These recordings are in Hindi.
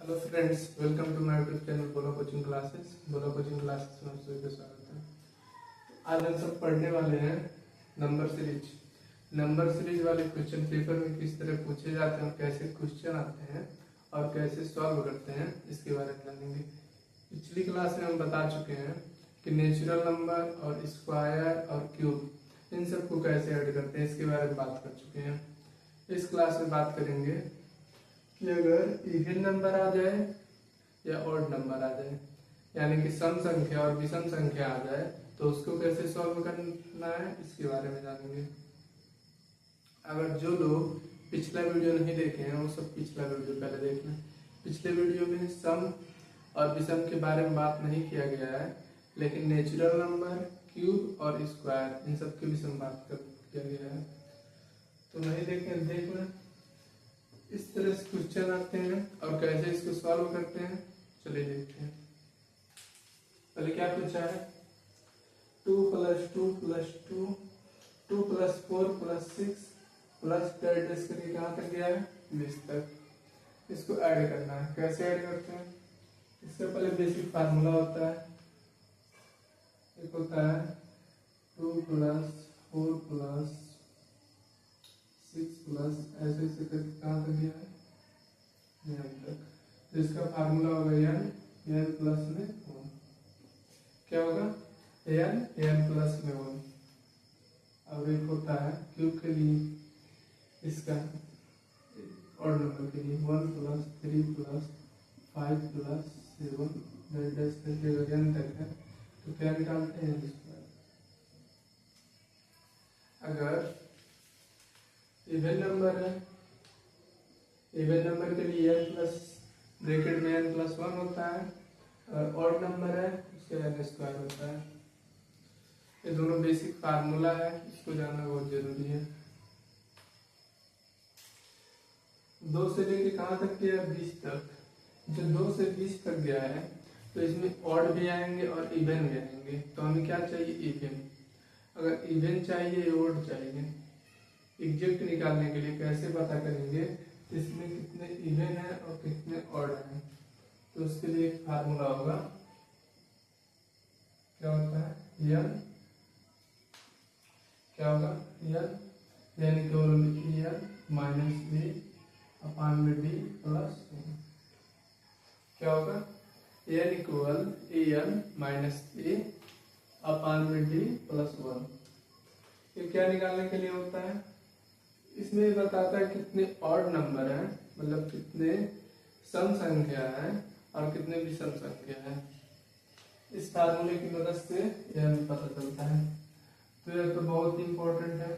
Hello friends, welcome to my YouTube channel Bolo coaching classes. Bolo coaching classes में आप सभी का स्वागत है। आज हम सब पढ़ने वाले हैं नंबर सीरीज। नंबर सीरीज वाले क्वेश्चन पेपर में किस तरह पूछे जाते हैं और कैसे क्वेश्चन आते हैं और कैसे सॉल्व करते हैं, इसके बारे में जानेंगे। पिछली क्लास में हम बता चुके हैं कि नेचुरल नंबर और स्क्वायर और क्यूब इन सबको कैसे ऐड करते हैं, इसके बारे में बात कर चुके हैं। इस क्लास में बात करेंगे कि अगर इवन नंबर आ जाए या ऑड नंबर आ जाए, यानी कि सम संख्या और विषम संख्या आ जाए, तो उसको कैसे सॉल्व करना है, इसके बारे में जानेंगे। अगर जो लोग पिछला वीडियो नहीं देखे हैं वो सब पिछला वीडियो पहले देख लें। पिछले वीडियो में सम और विषम के बारे में बात नहीं किया गया है, लेकिन नेचुरल नंबर, क्यूब और स्क्वायर इन सब के विषय में बात किया गया है। तो नहीं देखें, देख लें। इस तरह से क्वेश्चन आते हैं और कैसे इसको सॉल्व करते हैं, चलिए देखते हैं। पहले क्या पूछा है, 2 + 2 + 2 2 + 4 + 6 प्लस करके कहाँ तक गया है, 20 तक। इसको ऐड करना है। कैसे ऐड करते हैं, इसका पहले बेसिक फार्मूला होता है। एक होता है 2 + 4 + 6 प्लस ऐसे ऐसे करके कहाँ तक गया है, यहाँ तक। तो इसका फार्मूला होगा n प्लस में 1। क्या होगा, n प्लस में 1। अब एक होता है क्यूब के लिए, इसका ऑड नंबर के लिए 1 + 3 + 5 + 7 डैश करके n तक है। तो क्या निकालते हैं, इसका अगर इवन नंबर है, इवन नंबर के लिए n प्लस ब्रैकेट में n + 1 होता है, और ऑड नंबर है उसके n² होता है। ये दोनों बेसिक फार्मूला है, इसको जानना बहुत जरूरी है। 2 से लेके कहाँ तक गया, 20 तक। जो 2 से 20 तक गया है तो इसमें ऑड भी आएंगे और इवन भी आएंगे। तो हमें क्या चाहिए, इवन। अगर इवन चाहिए, ऑड चाहिए। एग्जैक्ट निकालने के लिए कैसे पता करेंगे इसमें कितने इवन है और कितने ऑड है, तो उसके लिए एक फार्मूला होगा। क्या होता है, n क्या होगा, n इक्वल n - b अपान में d प्लस 1। क्या होगा, n इक्वल n - a अपान में d प्लस 1। ये क्या निकालने के लिए होता है, इसमें बताता है कितने ऑड नंबर हैं, मतलब कितने सम संख्या है और कितने विषम संख्या है। इस फार्मूले की मदद से यह हमें पता चलता है। तो यह तो बहुत ही इंपॉर्टेंट है।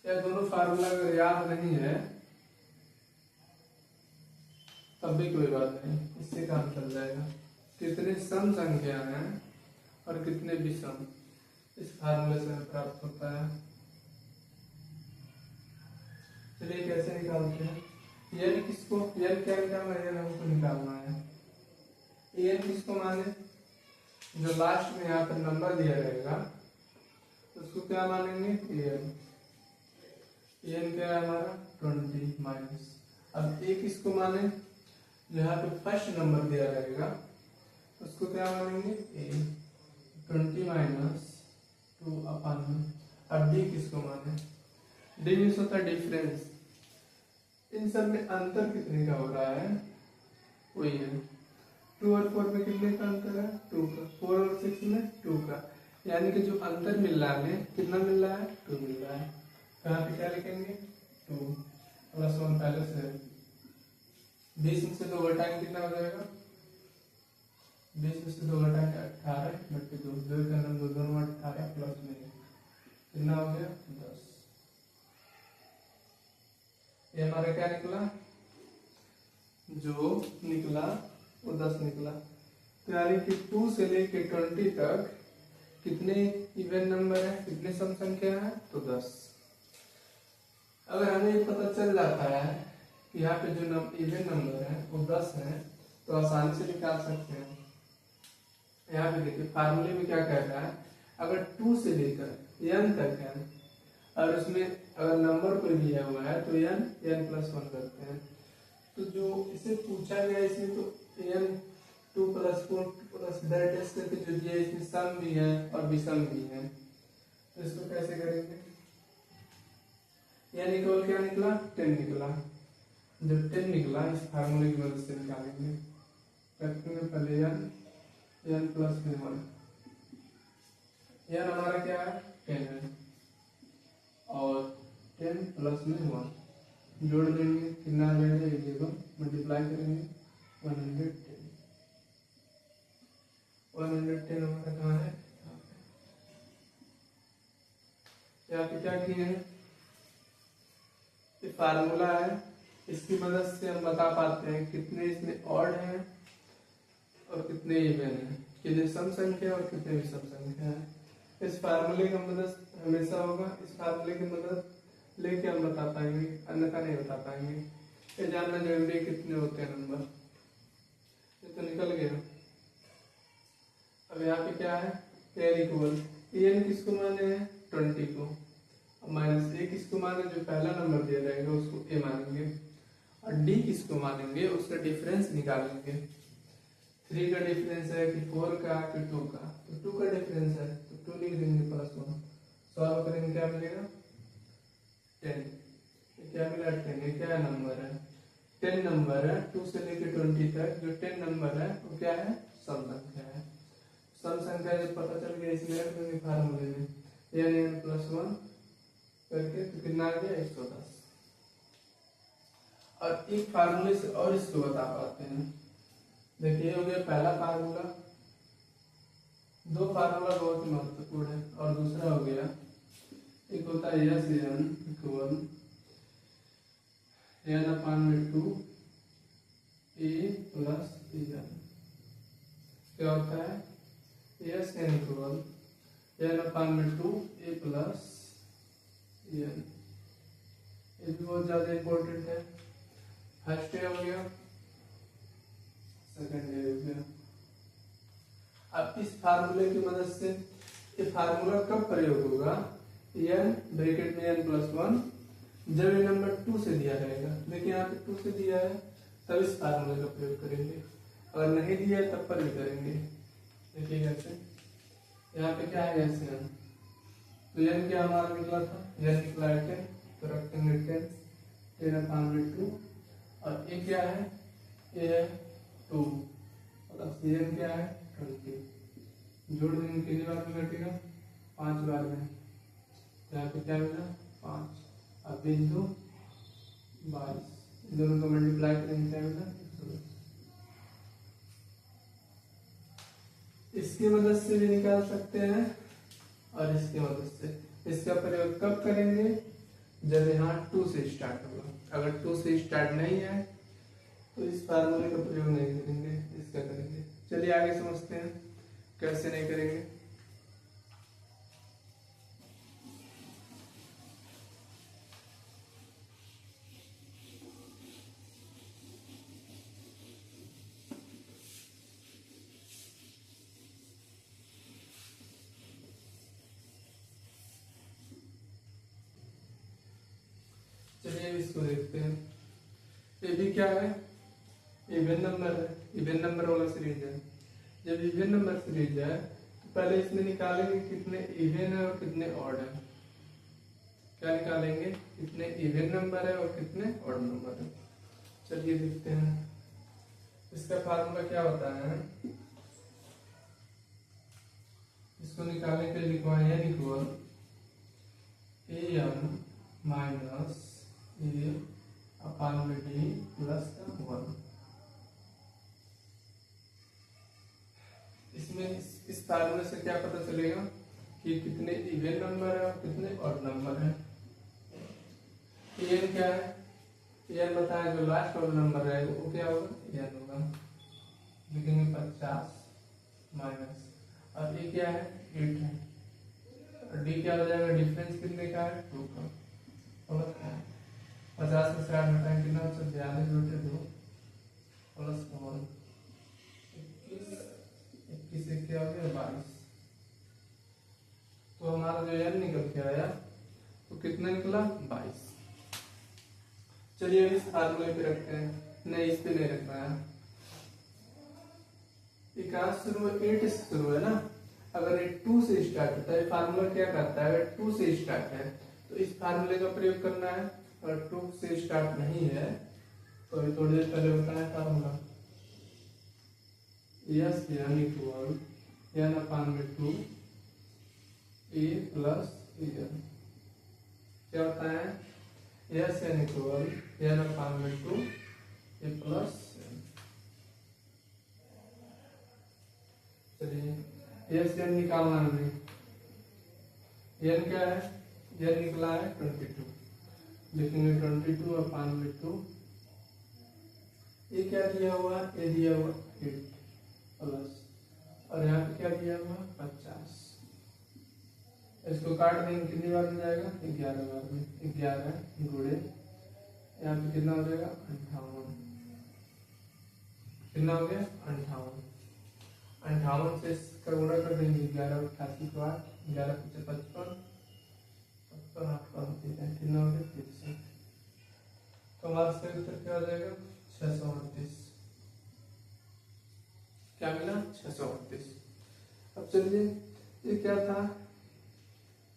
यह दोनों फार्मूला अगर याद नहीं है तब भी कोई बात नहीं, इससे काम चल जाएगा। कितने सम संख्या हैं और कितने विषम, इस फार्मूले से प्राप्त होता है। चलिए कैसे निकालते हैं। n किसको, n क्या निकालना है, n हमको निकालना है। n किसको माने, जो लास्ट में यहाँ पर नंबर दिया रहेगा उसको क्या मानेंगे, n क्या है हमारा 20 माइनस। अब a किसको माने, जो यहाँ पे फर्स्ट नंबर दिया रहेगा उसको क्या मानेंगे, a 20 - 2 अपान में। अब d किसको माने, d मीन्स होता है डिफरेंस। इन सब में अंतर कितने का हो रहा है, वही है। 2 और 4 में कितने का अंतर है, 2 का। 4 और 6 में 2 का, यानी कि जो अंतर मिल रहा है, कितना मिल रहा है, 2 मिल रहा है। कहाँ पे क्या लिखेंगे, 2 + 1 पहले से। 20 में से 2 घटाएंगे कितना हो जाएगा, 20 में से 2 घटा के 18 बटे 2, 2 का नंबर दोनों 18 प्लस में कितना हो गया, 10। ये हमारा क्या निकला, जो निकला वो 10 निकला। तो यानी कि 2 से लेके 20 तक कितने इवन नंबर है, कितने सम संख्या है, तो 10। अगर हमें ये पता चल जाता है कि यहाँ पे जो इवन नंबर है वो 10 है, तो आसानी से निकाल सकते हैं। यहाँ पे देखिए फार्मूले में क्या कह रहा है, अगर 2 से लेकर n तक है और उसमें अगर नंबर कोई दिया हुआ है तो n + 1 करते हैं। तो जो इसे पूछा गया इसमें तो n 2 + 4 + दैट s करके जो दिया इसमें सम भी है और विषम भी है, तो इसको कैसे करेंगे? n इक्वल क्या निकला? 10 निकला। जब 10 निकला इस फार्मूले की मदद से निकालेंगे। करते हैं पहले n + 1, n हमारा क्या है? 10 है और 10 + 1 जोड़ देंगे, कितना आ जाएगा? एक जगह मल्टीप्लाई करेंगे 110। 110 हमारा कहाँ है? यहाँ पे क्या किए हैं? ये फार्मूला है, इसकी मदद से हम बता पाते हैं कितने इसमें ऑड हैं और कितने इवन हैं, कितने सम संख्या और कितने विषम संख्या है। इस फार्मूले का मदद हमेशा होगा, इस फार्मूले की मदद लेके हम बता पाएंगे, अन्यथा नहीं बता पाएंगे। ये जानना जरूरी है कितने होते हैं नंबर। ये तो निकल गया। अब यहाँ पे क्या है? n इक्वल n किसको माने हैं? 20 को, माइनस a किसको माने? जो पहला नंबर दिया जाएगा उसको a मानेंगे, और d किसको मानेंगे? उसका डिफरेंस निकालेंगे। 3 का डिफरेंस है कि 4 का कि 2 का, तो 2 का डिफरेंस है तो 2 लिख देंगे +1। सॉल्व करेंगे, क्या मिलेगा? 10। क्या मिला? 10। ये क्या नंबर है? 10 नंबर है, 2 से लेकर 20 तक जो 10 नंबर है वो क्या है? सम संख्या है। सम संख्या जब पता चल गया इसमें रख देंगे फार्मूले में n + 1 करके, तो कितना आ गया? 110। और एक फार्मूले से और इसको बता पाते हैं। देखिए हो गया पहला फार्मूला, दो फार्मूला बहुत महत्वपूर्ण है, और दूसरा हो गया एक होता है n equal n/2 a + n। क्या होता है? n equal n/2 a + n। ये भी बहुत ज्यादा इंपॉर्टेंट है। फर्स्ट डे हो गया, सेकंड डे हो गया। अब इस फार्मूले की मदद से, ये फार्मूला कब प्रयोग होगा? n ब्रैकेट में n + 1 जब ये नंबर 2 से दिया रहेगा। देखिए यहाँ पे 2 से दिया है तब इस फार्मूले का प्रयोग करेंगे, अगर नहीं दिया है तब पर भी करेंगे। देखिए कैसे, यहाँ पे क्या है? ऐसे n, तो n क्या हमारा निकला था? n निकला है 10, तो रखेंगे 10/2, और ये क्या है? ये है 2 प्लस n क्या है? 20। जोड़ देंगे, कितनी बार में घटेगा? 5 बार में। यहाँ पे क्या मिला? 5। अब 2 22, दोनों को मल्टीप्लाई करेंगे, क्या मिला? 110। इसकी मदद से भी निकाल सकते हैं और इसकी मदद से। इसका प्रयोग कब करेंगे? जब यहाँ 2 से स्टार्ट होगा। अगर 2 से स्टार्ट नहीं है तो इस फार्मूले का प्रयोग नहीं करेंगे, इसका करेंगे। चलिए आगे समझते हैं कैसे नहीं करेंगे। चलिए इसको देखते हैं। ये भी क्या है? इवन नंबर है, इवन नंबर वाला सीरीज है। जब इवन नंबर सीरीज है तो पहले इसमें निकालेंगे कितने इवन है और कितने ऑड है। क्या निकालेंगे? कितने इवन नंबर है और कितने ऑड नंबर है। चलिए देखते हैं। इसका फार्मूला क्या होता है? इसको निकालने के लिए लिखवा n equal an minus a/d plus 1। इसमें इस फार्मूले से क्या पता चलेगा कि कितने इवन नंबर है और कितने ऑड नंबर है। n क्या है? n बताया, जो लास्ट वाला नंबर है वो क्या होगा? n होगा। लिखेंगे 50 माइनस, और ये क्या है? 8 है, और d क्या हो जाएगा? डिफरेंस कितने का है? 2 का। और 50 में 60 घटाएं, कितना हो? 42/2 प्लस 1 21 से क्या हो गया? 22। तो हमारा जो n निकल के आया तो कितना निकला? 22। चलिए अब इस फार्मूले पे रखते हैं। नहीं, इस पे नहीं रखना है। ये कहाँ से शुरू है? 8 से शुरू है ना। अगर ये 2 से स्टार्ट होता है, फार्मूला क्या करता है? अगर 2 से स्टार्ट है तो इस फार्मूले का प्रयोग करना है। अगर 2 से स्टार्ट नहीं है तो अभी थोड़ी देर पहले बताया formula, S n equal n upon में 2 ए प्लस एन। क्या होता है? S n equal n upon में 2 ए प्लस एन। चलिए यस एन निकालना है। एन क्या है? एन निकला है 22, लिखेंगे 22 अपान में 2। ये क्या दिया हुआ? ये दिया हुआ 8 प्लस, और यहाँ पे क्या दिया हुआ? 50। इसको काट देंगे, कितनी बार में जाएगा? 11 बार में। 11 गुणे यहाँ पे कितना हो जाएगा? 58। कितना हो गया? 58। 58 से इसका गुणा कर देंगे। 11 88 को 8, 11 55 55 8 का कितना हो गया? 63। तो हमारा सही उत्तर क्या हो जाएगा? 638। क्या मिला? 638। अब चलिए, ये क्या था?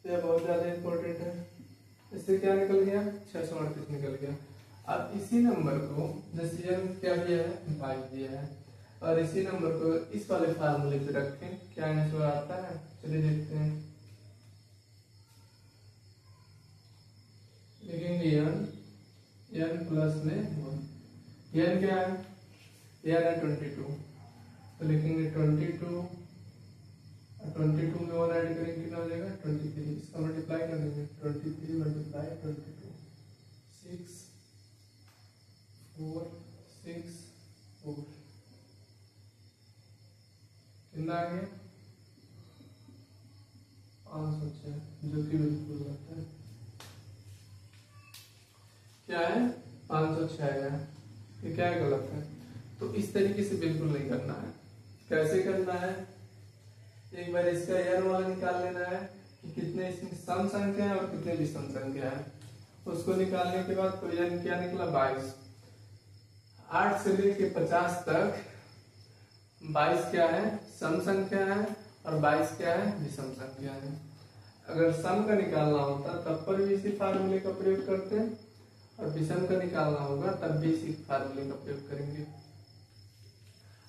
ये बहुत ज्यादा इंपॉर्टेंट है। इससे क्या निकल गया? 638 निकल गया। अब इसी नंबर को, जैसे हम क्या दिया है? 22 दिया है, और इसी नंबर को इस वाले फार्मूले पे रखें, क्या आंसर आता है? चलिए देखते हैं। लिखेंगे n प्लस में 1। n क्या है? n है 22, तो लिखेंगे 22 में 1 ऐड करेंगे, कितना हो जाएगा? 23। इसका मल्टीप्लाई कर देंगे। 23 मल्टीप्लाई 22, 6 4 6 4, कितना आ गया? 506, जो कि बिल्कुल गलत है। क्या है? 506 है। ये क्या है? गलत है। तो इस तरीके से बिल्कुल नहीं करना है। कैसे करना है? एक बार इसका n वाला निकाल लेना है कि कितने इसमें सम संख्या है और कितने विषम संख्या है। उसको निकालने के बाद तो n क्या निकला? 22। 8 से लेके 50 तक 22 क्या है? सम संख्या है, और 22 क्या है? विषम संख्या है। अगर सम का निकालना होता तब पर भी इसी फार्मूले का प्रयोग करते हैं, और विषम का निकालना होगा तब भी इसी फार्मूले का प्रयोग करेंगे।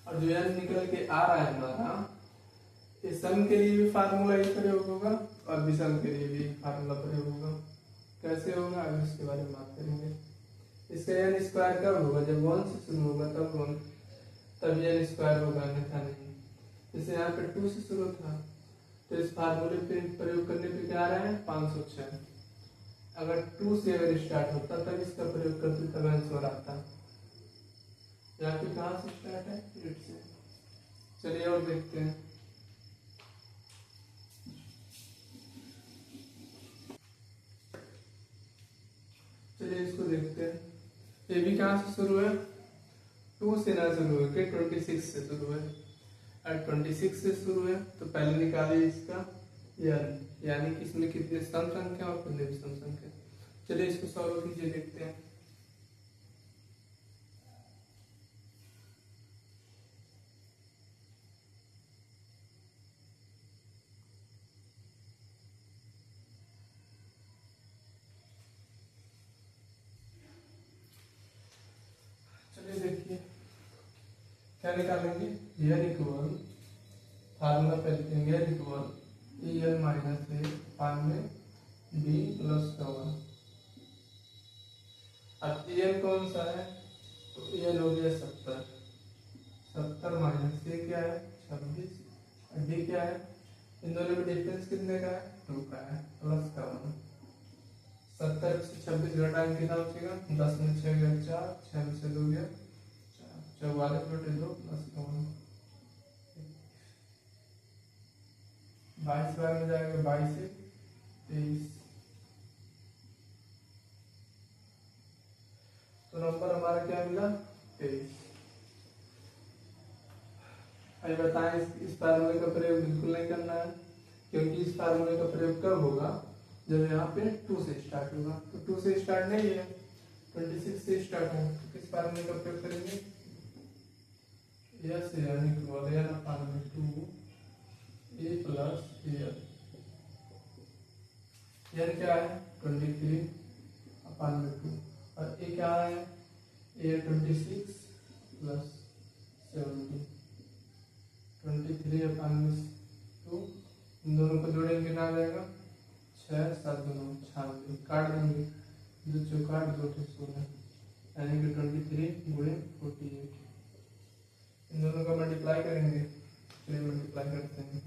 और जो n निकल के आ रहा है हमारा, इस सम के लिए भी फार्मूला ही प्रयोग होगा और विषम के लिए भी फार्मूला प्रयोग होगा। कैसे होगा अगर इसके बारे में बात करेंगे। इसका n स्क्वायर कब होगा? जब 1 से शुरू होगा तब n स्क्वायर होगा, अन्यथा नहीं। जैसे यहाँ पे 2 से शुरू था, तो इस फार्मूले पे प्रयोग करने पे क्या आ रहा है? 506। अगर 2 से अगर स्टार्ट होता तब इसका प्रयोग करते तब आंसर आता। यहाँ पे कहाँ से स्टार्ट है? 8 से। चलिए और देखते हैं। चलिए इसको देखते हैं। ये भी कहाँ से शुरू है? 2 से ना शुरू है, 26 से शुरू है। और 26 से शुरू है तो पहले निकालिए इसका यानी कि इसमें कितने सम संख्या और कितने विषम संख्या। चलिए इसको सॉल्व कीजिए, देखते हैं। चलिए देखिए क्या निकालेंगे। n इक्वल, फार्मूला पे लिखेंगे n इक्वल en माइनस ए पान में b प्लस 1। अब en कौन सा है? तो en हो गया 70। 70 माइनस ए क्या है? 26। और d क्या है? इन दोनों में डिफरेंस कितने का है? 2 का है, प्लस का 1। 70 से 26 घटाएंगे कितना बचेगा? 10 में 6 गया 4, 6 में से 2 गया 4, 44 बटे 2 प्लस का 1। 22 बार में जाएगा, 22 से 23। तो नंबर हमारा क्या मिला? 23। अभी बताएं, इस फार्मूले का प्रयोग बिल्कुल नहीं करना है, क्योंकि इस फार्मूले का प्रयोग कब होगा? जब यहाँ पे 2 से स्टार्ट होगा। तो 2 से स्टार्ट नहीं है, 26 से स्टार्ट है तो किस फार्मूले का प्रयोग करेंगे? Yes n equal n upon में 2 ए प्लस एन। एन क्या है? 23 अपान में 2 और ए क्या है? ए 26 प्लस 70 23 अपान में 2। इन दोनों को जोड़ेंगे ना आ जाएगा 6 7 9 96 काट देंगे 2 चौका 2 16 यानी कि 23 गुणे 48। इन दोनों का मल्टीप्लाई करेंगे, चलिए मल्टीप्लाई करते हैं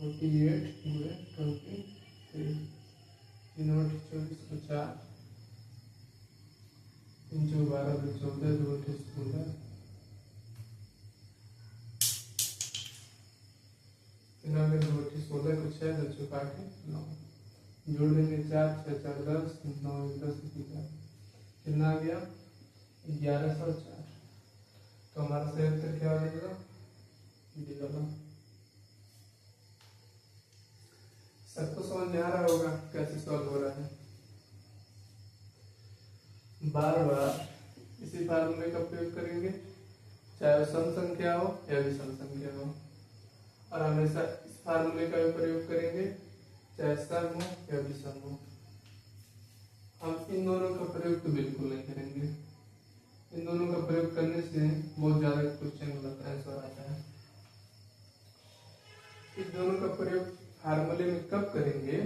48 गुणे 23 3 और 24 को 4 3 चौ 12 2 14 2 16 3 आगे 2 16 को 6 2 चौका 9 जोड़ देंगे 4 6 4 10 9 10 कितना आ गया? 1104। तो हमारा सही उत्तर क्या हो जाएगा? डी वाला। सबको समझ में आ रहा होगा कैसे सॉल्व हो रहा है। बार बार इसी फार्मूले का प्रयोग करेंगे, चाहे वो सम संख्या हो या विषम संख्या हो, और हमेशा इस फार्मूले का भी प्रयोग करेंगे चाहे सम हो या विषम हो। हम इन दोनों का प्रयोग तो बिल्कुल नहीं करेंगे। इन दोनों का प्रयोग करने से बहुत ज्यादा क्वेश्चन गलत आंसर आता है। इस दोनों का प्रयोग फार्मूले में कब करेंगे?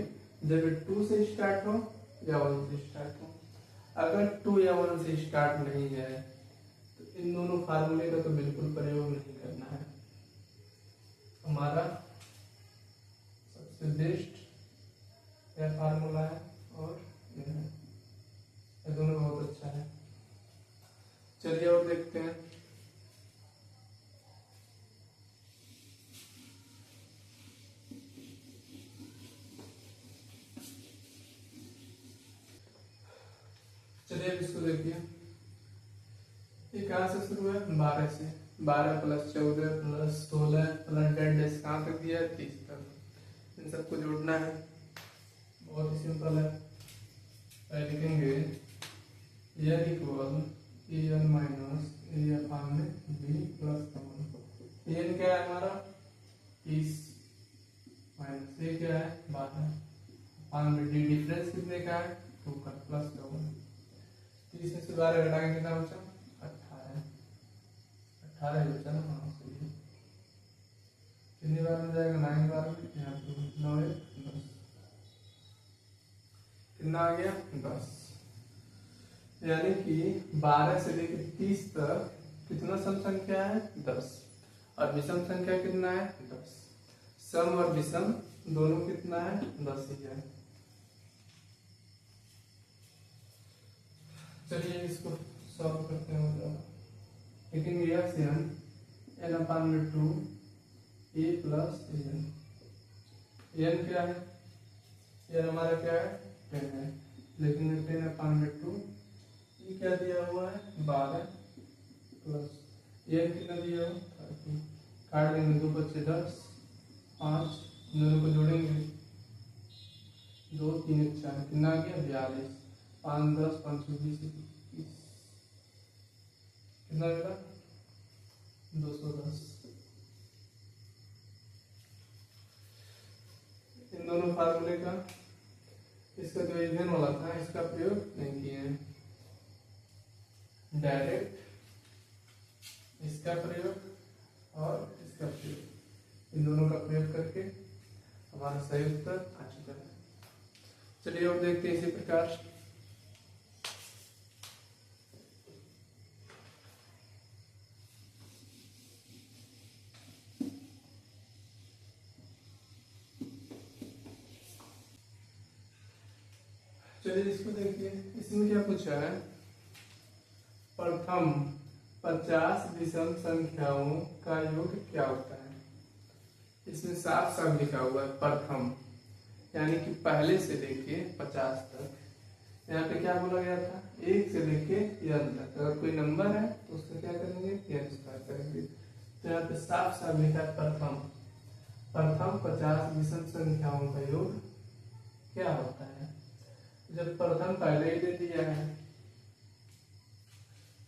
जब 2 से स्टार्ट हो या 1 से स्टार्ट हो। अगर 2 या 1 से स्टार्ट नहीं है तो इन दोनों फार्मूले का तो बिल्कुल प्रयोग नहीं करना है। हमारा सबसे बेस्ट यह फार्मूला है और यह दोनों बहुत अच्छा है। चलिए और देखते हैं। चलिए अब इसको देखिए, ये कहाँ से शुरू है? 12 से। 12 प्लस 14 प्लस 16 प्लस 10 कहाँ तक दिया है? 30 तक। इन सबको जोड़ना है, बहुत ही सिंपल है। लिखेंगे N equal A N minus ए अपान में बी प्लस वन। एन क्या है हमारा? 30 माइनस ए क्या है? 12 अपान में डी डिफरेंस कितने का है? 2 का प्लस का 1। 30 में से 12 घटाएंगे कितना बचा? 18। 18 ही बचा ना? हाँ सही। कितनी बार में जाएगा? 9 बार में, यहाँ पे 9 10। कितना आ गया? 10। यानी कि 12 से लेकर 30 तक कितना सम संख्या है? 10। और विषम संख्या कितना है? 10। सम और विषम दोनों कितना है? 10 ही है। चलिए इसको सॉल्व करते हैं। लेकिन यह एन अपान में 2 ए प्लस एन। एन क्या है? एन हमारा क्या है? 10 है। लेकिन 10 अपान में 2 ये क्या दिया हुआ है? 12 प्लस एन कितना दिया हुआ? 30। काट देंगे 2 बच्चे 10 5 दोनों को जोड़ेंगे 2 3 4 कितना आ गया? 42। 5 10 5 20 21 कितना मिला? 210। इन दोनों फार्मूले का, इसका जो इवेन वाला था इसका प्रयोग नहीं किए हैं, डायरेक्ट इसका प्रयोग और इसका प्रयोग, इन दोनों का प्रयोग करके हमारा सही उत्तर आ चुका है। चलिए और देखते हैं इसी प्रकार। चलिए इसको देखिए, इसमें क्या पूछा है? प्रथम 50 विषम संख्याओं का योग क्या होता है? इसमें साफ साफ लिखा हुआ है प्रथम, यानी कि पहले से लेके 50 तक। यहाँ पे क्या बोला गया था? 1 से लेके n तक। अगर कोई नंबर है तो उसका क्या करेंगे? n स्क्वायर करेंगे। तो यहाँ पे साफ साफ लिखा है प्रथम 50 विषम संख्याओं का योग क्या होता है। जब प्रथम पहले ही दे दिया है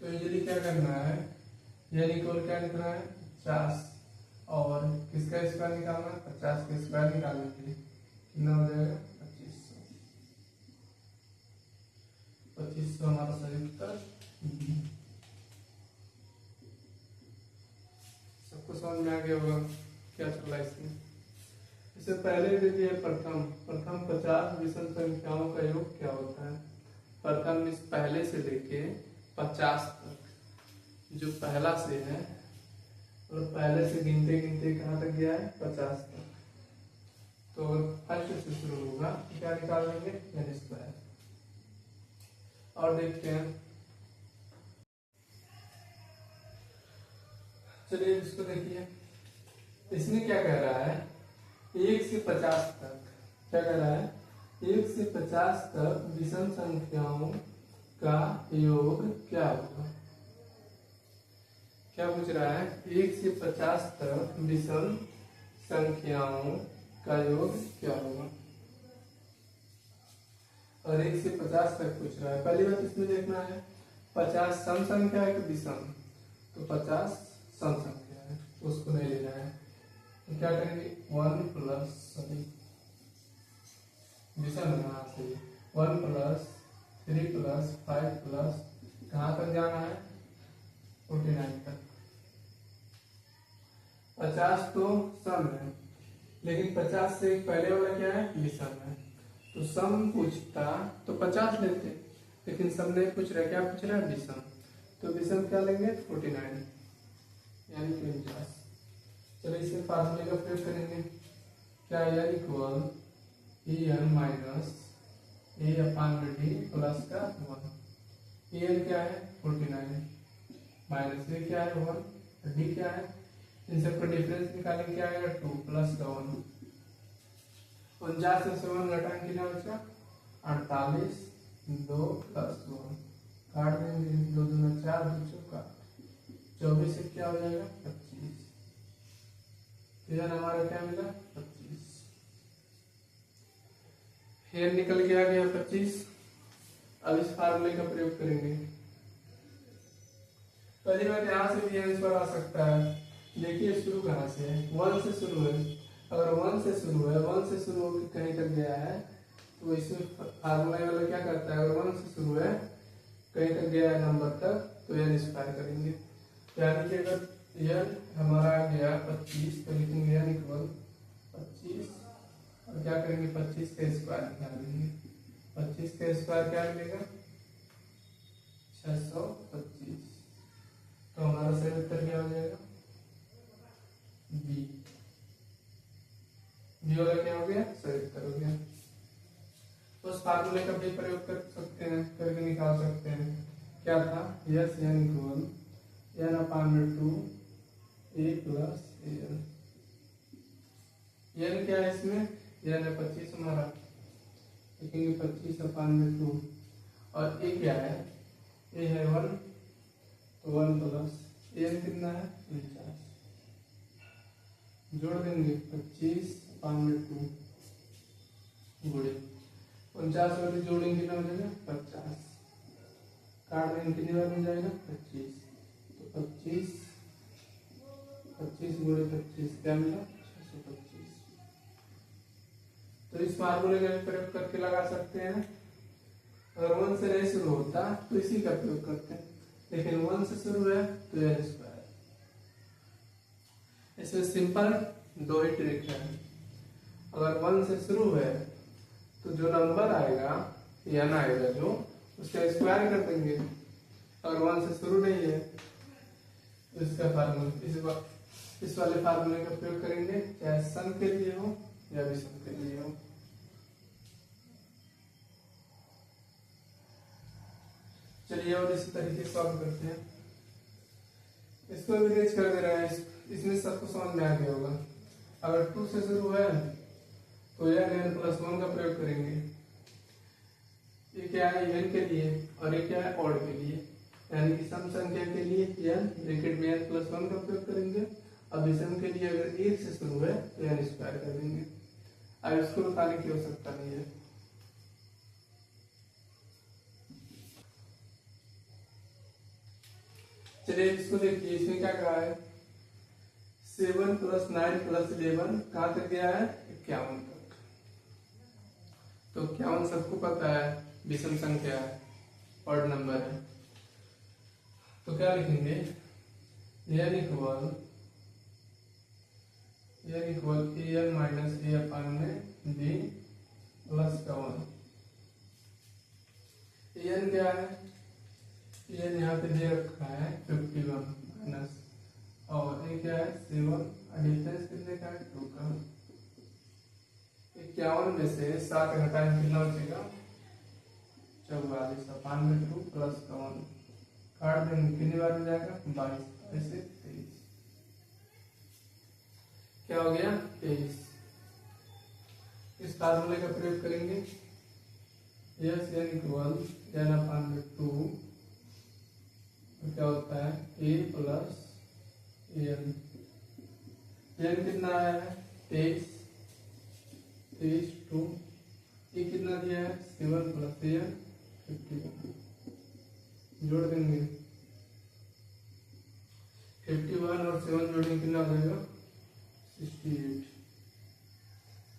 तो यूजली क्या करना है, यानी इक्वल क्या लिखना है 50, और किसका स्क्वायर निकालना है 50 का स्क्वायर निकालने के लिए कितना हो जाएगा 2500 हमारा सही उत्तर बी। सबको समझ में आ गया होगा क्या चल रहा है इसमें। इससे पहले देखिए प्रथम 50 विषम संख्याओं का योग क्या होता है। प्रथम इस पहले से लेके 50 तक, जो पहला से है और पहले से गिनते गिनते कहाँ तक गया है 50 तक। तो फर्स्ट से शुरू होगा क्या निकाल लेंगे n स्क्वायर। और देखते हैं, चलिए इसको देखिए, इसमें क्या कह रहा है 1 से 50 तक, क्या कह रहा है 1 से 50 तक विषम संख्याओं का योग क्या होगा। क्या पूछ रहा है 1 से 50 तक विषम संख्याओं का योग क्या होगा, और 1 से 50 तक पूछ रहा है। पहली बात इसमें देखना है 50 सम संख्या है कि विषम, तो 50 सम संख्या है, उसको नहीं लेना है। तो क्या करेंगे 1 प्लस विषम यहाँ से 1 प्लस 3 प्लस 5 प्लस कहाँ तक जाना है 49 तक। 50 तो सम है, लेकिन 50 से पहले वाला क्या है विषम है, तो सम पूछता तो 50 लेते, लेकिन सम नहीं पूछ रहा, क्या पूछ रहा है विषम, तो विषम क्या लेंगे 49 यानी 49। चलो इसे फार्मूले का प्रयोग करेंगे, क्या n equal en minus a upon D plus का 1। en क्या है 49 माइनस a क्या है 1, d क्या है, इन सबका डिफरेंस निकालेंगे क्या आएगा 2 प्लस का 1। 49 से 1 घटाएंगे कितना बचा 48, 2 प्लस 1 काट देंगे, 2 दूना 4 2 चौका 24 से क्या हो जाएगा 25। तो हमारा क्या मिला 25, हेयर निकल के आ गया 25। अब इस फार्मूले का प्रयोग करेंगे। पहली बात यहाँ से भी आंसर आ सकता है, देखिए शुरू कहाँ से है 1 से शुरू है, अगर 1 से शुरू है 1 से शुरू होकर कहीं तक गया है, तो इसमें फार्मूला वाला क्या करता है, अगर 1 से शुरू है कहीं तक गया है नंबर तक, तो n स्क्वायर करेंगे। यानी कि अगर n हमारा आ गया 25, तो लिखेंगे n इक्वल 25, और क्या करेंगे 25 का स्क्वायर निकालेंगे। 25 का स्क्वायर क्या मिलेगा 625। तो हमारा सही उत्तर क्या हो जाएगा बी। बी वाला क्या हो गया सही उत्तर हो गया। उस फार्मूले का भी प्रयोग कर सकते हैं, करके निकाल सकते हैं। क्या था yes n equal n upon 2 a plus an। n क्या है इसमें n है 25 हमारा, लिखेंगे 25 अपान 2, और a क्या है a है 1, तो 1 प्लस an कितना है 49, जोड़ देंगे 25 अपान 2 गुणे 49 वाली जोड़ेंगे कितना हो जाएगा 50, काट देंगे कितनी बार में जाएगा 25, तो 25 गुणे 25 क्या मिला 625। तो इस फार्मूले का प्रयोग करके लगा सकते हैं। अगर 1 से नहीं शुरू होता तो इसी का प्रयोग करते हैं, लेकिन 1 से शुरू है तो n स्क्वायर। इसमें सिंपल 2 ही ट्रिक है। अगर 1 से शुरू है तो जो नंबर आएगा n आएगा जो, उसका स्क्वायर कर देंगे। अगर 1 से शुरू नहीं है तो इसका फार्मूला इस वाले फार्मूले का प्रयोग करेंगे, चाहे सम के लिए हो या विषम के लिए हो। चलिए और इसी तरीके से सॉल्व करते हैं। इसको विलेज कर दे रहा है, इसमें सबको समझ में आ गया होगा। अगर 2 से शुरू है तो यह n प्लस 1 का प्रयोग करेंगे। ये क्या है n के लिए, और ये क्या है ऑड के लिए, यानी कि सम संख्या के लिए n ब्रैकेट में n प्लस 1 का प्रयोग करेंगे। अब विषम के लिए अगर 1 से शुरू है तो n स्क्वायर कर देंगे। अब इसको बताने की आवश्यकता नहीं है। चलिए इसको देखिए, इसमें क्या कहा है 7 + 9 + 11 कहाँ तक गया है 51 तक। तो 51 सबको पता है विषम संख्या है, ऑड नंबर है। तो क्या लिखेंगे n equal an minus a अपन में b प्लस का 1। an क्या है, an यहाँ पे दे रखा है 51 माइनस, और ये क्या है 7, डिफरेंस कितने का है 2 का। 51 में से 7 घटाएं कितना बचेगा 44, अपन में 2 प्लस का 1 काट देंगे, कितनी बार में जाएगा 22 ऐसे 23, क्या हो गया 23। इस फार्मूले का प्रयोग करेंगे, यस n इक्वल n अपन में 2, क्या होता है a प्लस n। n कितना है 23, 2 ये कितना दिया है 7 + n 51, जोड़ देंगे 51 और 7 जोड़ेंगे कितना हो जाएगा 68,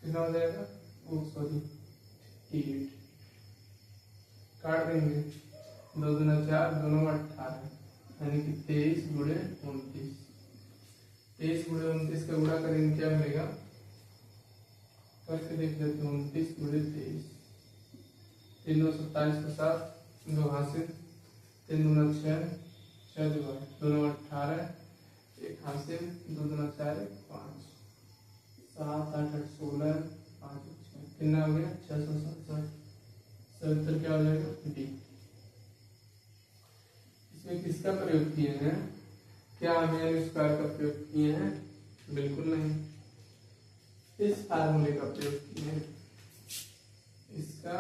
कितना हो जाएगा 8 काट देंगे, 2 दूना 4, दोनों 18, यानी कि 23 गुणे 29। 23 गुणे 29 का गुणा करेंगे क्या मिलेगा, करके देख लेते हैं 29 गुणे 23, 3 2 27 को 7 2 हासिल, 3 दूना 6, 6 2 दोनों 18, 1 हासिल, 2 दूना 4 5, 7 8 8 16, 5 6 कितना हो गया 667। उत्तर क्या हो जाएगा डी। इसमें किसका प्रयोग किए हैं, क्या हम n स्क्वायर का प्रयोग किए हैं, बिल्कुल नहीं, इस फार्मूले का प्रयोग किए हैं, इसका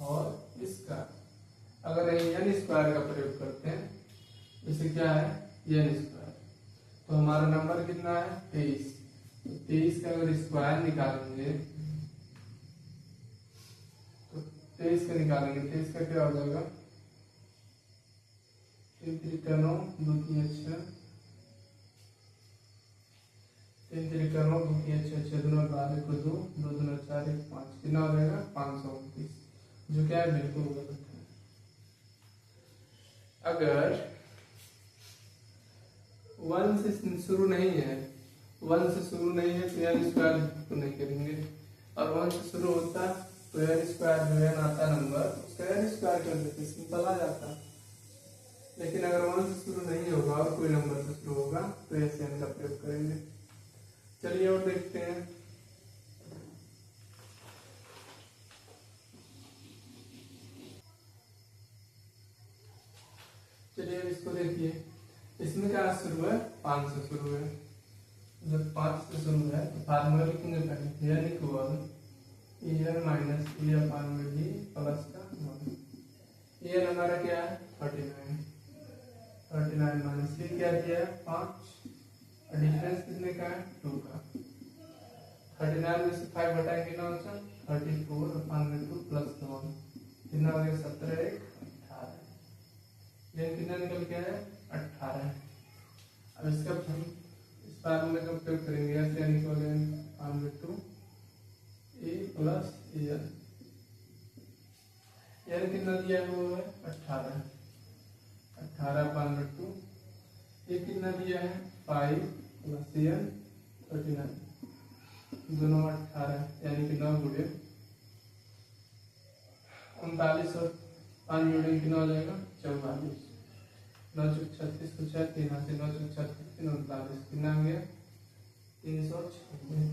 और इसका। अगर n स्क्वायर का प्रयोग करते हैं, जैसे क्या है n स्क्वायर, तो हमारा नंबर कितना है 23, तो 23 का अगर स्क्वायर निकालेंगे तो 23 का निकालेंगे, 23 का क्या हो जाएगा 3 3 9 2 3 6, 3 3 9 2 3 6, 6 2 12 को 2 2 2 4 1 5, कितना हो जाएगा 529, जो क्या है बिल्कुल गलत है। अगर 1 से शुरू नहीं है, 1 से शुरू नहीं है तो n स्क्वायर तो नहीं करेंगे, और 1 से शुरू होता तो n स्क्वायर जो है आता नंबर, उसका n स्क्वायर कर देते, सिंपल आ जाता। लेकिन अगर 1 से शुरू नहीं होगा और कोई नंबर से शुरू होगा तो ऐसे n का प्रयोग करेंगे। चलिए और देखते हैं, चलिए इसको देखिए, इसमें क्या शुरू है 5 से शुरू है, जब 5 से शुरू है तो फार्मूला लिखेंगे पहले n equal an minus a अपन में b प्लस का 1। an हमारा क्या है 39, 39 माइनस c क्या दिया है 5, और डिफरेंस कितने का है 2 का। 39 में से 5 घटाएंगे कितना होगा 34 अपन में 2 प्लस 1, कितना हो गया 17 1 18, ये कितना निकल गया है 18। अब इसका हम इस फार्मूले का उपयोग करेंगे, n इक्वल n में 2 a प्लस an, n कितना दिया है वो है 18, 18 अपन में 2, ये कितना दिया है 5 प्लस an 39, दोनों 18 यानी कि 9 गुणे 39 और 5 जोड़ेंगे कितना हो जाएगा 44, 9 चौक 36 को 6 3 हाथ से 9 चौक 36 3 39, कितना हो गया 396।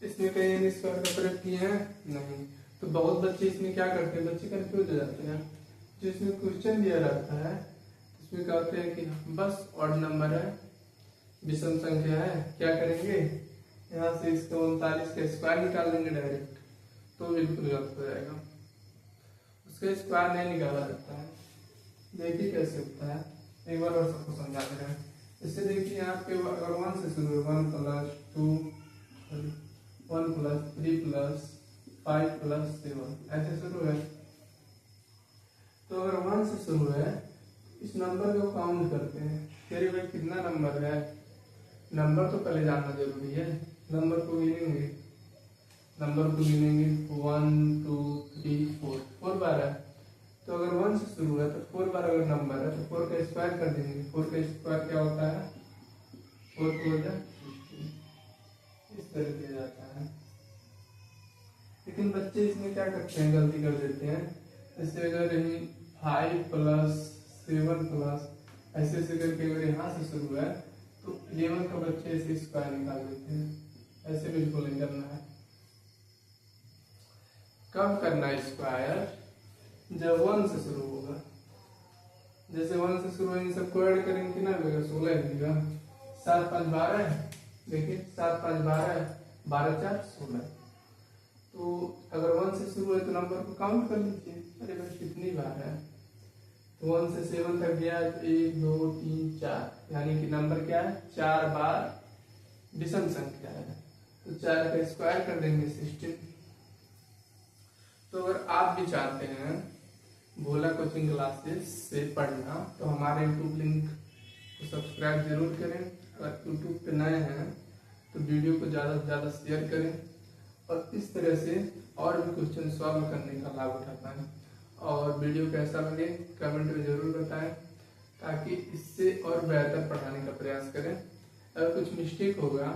इसमें कहीं n स्क्वायर का प्रयोग किए हैं नहीं, तो बहुत बच्चे इसमें क्या करते हैं, बच्चे कंफ्यूज हो जाते हैं। जो इसमें क्वेश्चन दिया रहता है इसमें कहते हैं कि बस ऑड नंबर है, विषम संख्या है, क्या करेंगे यहाँ से इसका 39 का स्क्वायर निकाल देंगे डायरेक्ट, तो बिल्कुल गलत हो जाएगा, उसका स्क्वायर नहीं निकाला जाता है। देखिए कैसे होता है, एक बार और सबको समझा दे रहे हैं। इससे देखिए यहाँ पे अगर 1 से शुरू है 1 प्लस 2 1 प्लस 3 प्लस 5 प्लस 7 ऐसे शुरू है, तो अगर 1 से शुरू है, इस नंबर को काउंट करते हैं। तेरे भाई कितना नंबर है, नंबर तो पहले जानना जरूरी है। नंबर को गिनेंगे, 1 2 3 4, 4 बार है। तो अगर 1 से शुरू है तो 4 बार अगर नंबर है तो 4 का स्क्वायर कर देंगे। 4 का स्क्वायर क्या होता है, 4 4 जा 16, इस तरह किया जाता है। लेकिन बच्चे इसमें क्या करते हैं, गलती कर देते हैं। जैसे अगर 5 प्लस 7 प्लस ऐसे ऐसे करके अगर यहाँ से शुरू है तो 11 का बच्चे ऐसे स्क्वायर निकाल देते हैं। ऐसे बिल्कुल नहीं करना है। कब करना है स्क्वायर, जब 1 से शुरू होगा। जैसे 1 से शुरू इन सबको ऐड करेंगे कितना मिलेगा, 16 मिलेगा। 7 5 12, देखिए 7 5 12, 12 4 16। तो अगर 1 से शुरू है तो नंबर को काउंट कर लीजिए। अरे भाई कितनी बार है, तो 1 से 7 तक गया, 1 2 3 4, यानी कि नंबर क्या है, 4 बार विषम संख्या है। तो 4 का स्क्वायर कर देंगे 16। तो अगर आप भी चाहते हैं भोला कोचिंग क्लासेस से पढ़ना तो हमारे यूट्यूब लिंक को सब्सक्राइब जरूर करें। अगर यूट्यूब पे नए हैं तो वीडियो को ज़्यादा से ज़्यादा शेयर करें और इस तरह से और भी क्वेश्चन सॉल्व करने का लाभ उठा पाएं। और वीडियो कैसा लगे कमेंट में ज़रूर बताएं, ताकि इससे और बेहतर पढ़ाने का प्रयास करें। अगर कुछ मिस्टेक होगा,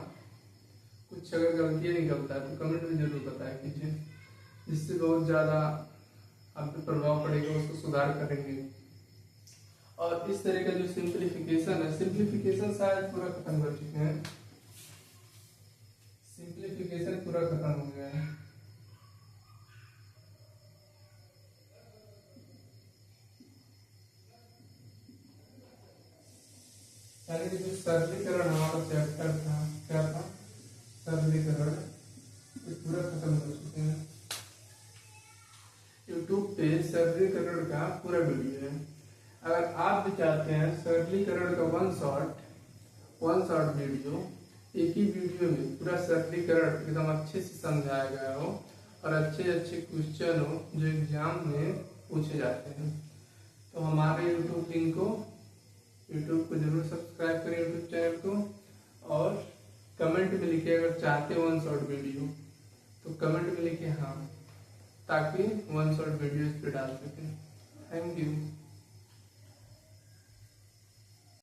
कुछ अगर गलतियाँ निकलता है तो कमेंट में ज़रूर बताया कीजिए, जिससे बहुत ज़्यादा आप पे प्रभाव पड़ेगा, उसको सुधार करेंगे। और इस तरह का जो सिंप्लीफिकेशन है, सिंप्लीफिकेशन शायद पूरा खत्म कर चुके हैं। सिंप्लीफिकेशन पूरा खत्म हो गया है। यानी कि जो सरलीकरण हमारा चैप्टर था, क्या था, सरलीकरण, ये पूरा खत्म हो चुके हैं। यूट्यूब पे सरलीकरण का पूरा वीडियो है। अगर आप भी चाहते हैं सरलीकरण का वन शॉट वीडियो, एक ही वीडियो में पूरा सरलीकरण एकदम अच्छे से समझाया गया हो और अच्छे अच्छे क्वेश्चन हो जो एग्जाम में पूछे जाते हैं, तो हमारे यूट्यूब को जरूर सब्सक्राइब करें यूट्यूब चैनल को। और कमेंट में लिखिए अगर चाहते हो वन शॉट वीडियो तो कमेंट में लिखिए हाँ, ताकि वन शॉट वीडियो इस पर डाल सकें। Thank you.